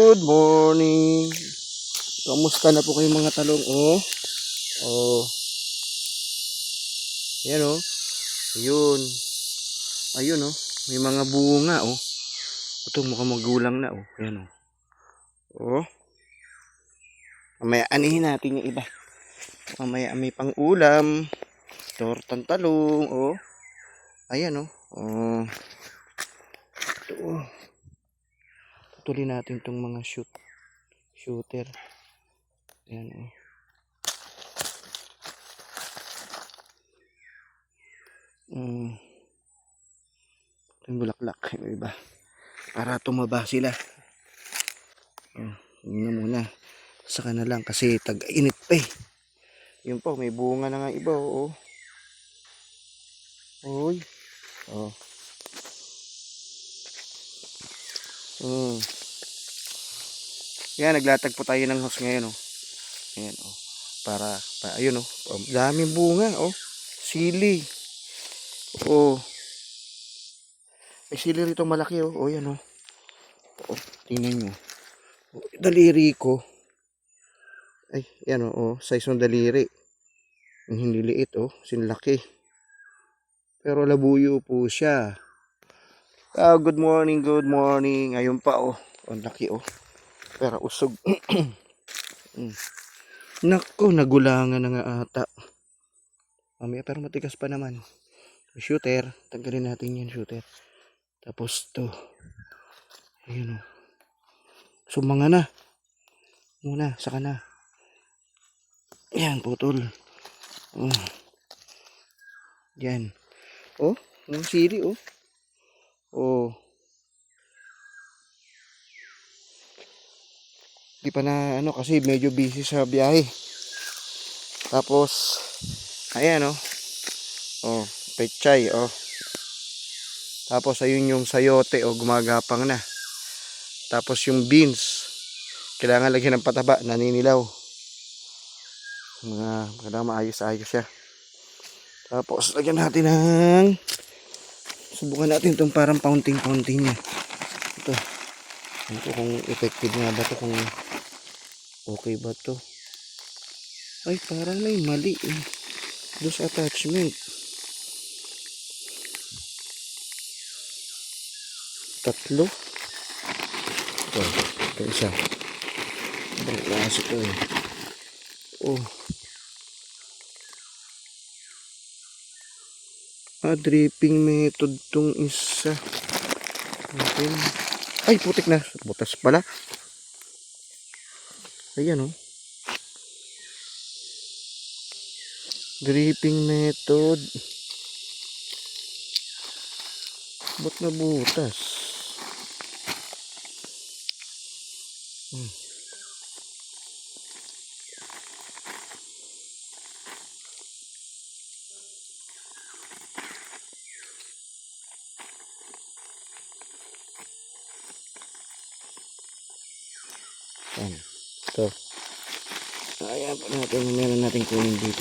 Good morning. Kamusta na po kayo mga talong? Oh. Yan oh. Ayun. Ayun oh. May mga bunga oh. Ito mukhang magulang na oh. Yan oh. Oh. Mamaya anihin natin yung iba. Mamaya may pang ulam. Tortang talong oh. Ayan oh. Oh. Ito oh. Putulin natin tong mga shooter. Ayan oh. Yung bulaklak yung iba para tumaba sila. Yun na muna, saka na lang kasi tag-init pa eh. Yun po, may bunga na nga iba oh. Oy. Oh. Yan, naglatag po tayo ng hose ngayon oh. Ayan oh. Para ayun oh. Daming bunga oh. Sili. Oh. May sili rito malaki oh. Oh yan oh. Oh, tingnan nyo. Oh, daliri ko. Ay, yan oh. Size ng daliri. Hindi liit oh. Sinlaki. Pero labuyo po siya. Good morning, good morning. Ayun pa oh. Ang laki oh. Pero usog. Nako, nagulangan na nga ata. Pero matigas pa naman. Shooter, tanggalin natin yan shooter. Tapos to. Ayun oh. Sumanga na. Muna, saka na. Yan, putol. Yan. Oh, yung sili oh. Oh. Di pa na ano kasi medyo busy sa biyahe. Tapos ayan oh. Oh, pechay oh. Tapos ayun yung sayote oh, gumagapang na. Tapos yung beans kailangan lagyan ng pataba, naninilaw. Kailangan maayos-ayos siya. Tapos lagyan natin ng subukan natin itong parang fountain niya. Ito kung effective nga ba ito, kung okay ba ito. Ay, parang may mali eh. Those attachment. Tatlo. Ito isa. Ibang klase ito eh. Oh. Dripping method tong isa. Okay. Ay, putik na. Butas pala. Ayan oh. Dripping method. Ba't nabutas? Ito. Ayan po natin. Meron natin kunin dito.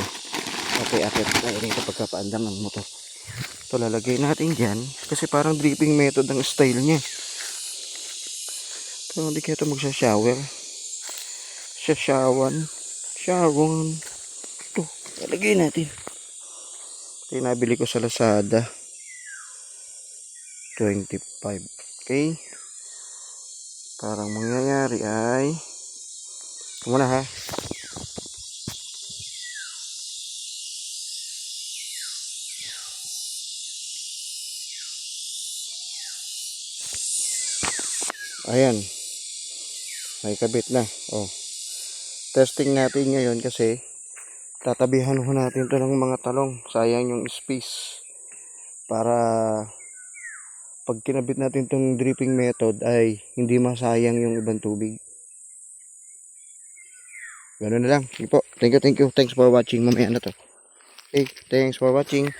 Okay, akit tayo dito pagkapaandam ng motor. Ito lalagay natin dyan. Kasi parang dripping method ang style niya. Pero hindi kaya ito magsha-shower. Shower. Ito, lalagay natin. Ito yung nabili ko sa Lazada. 25. Okay. Parang mangyayari ay ito muna ha. Ayan. May kabit na. Oh. Testing natin ngayon kasi tatabihan ho natin ito ng mga talong. Sayang yung space. Para pag kinabit natin itong dripping method ay hindi masayang yung ibang tubig. Ganoon na lang. Sige po. Thank you. Thanks for watching. Mamaya na to. Okay. Thanks for watching.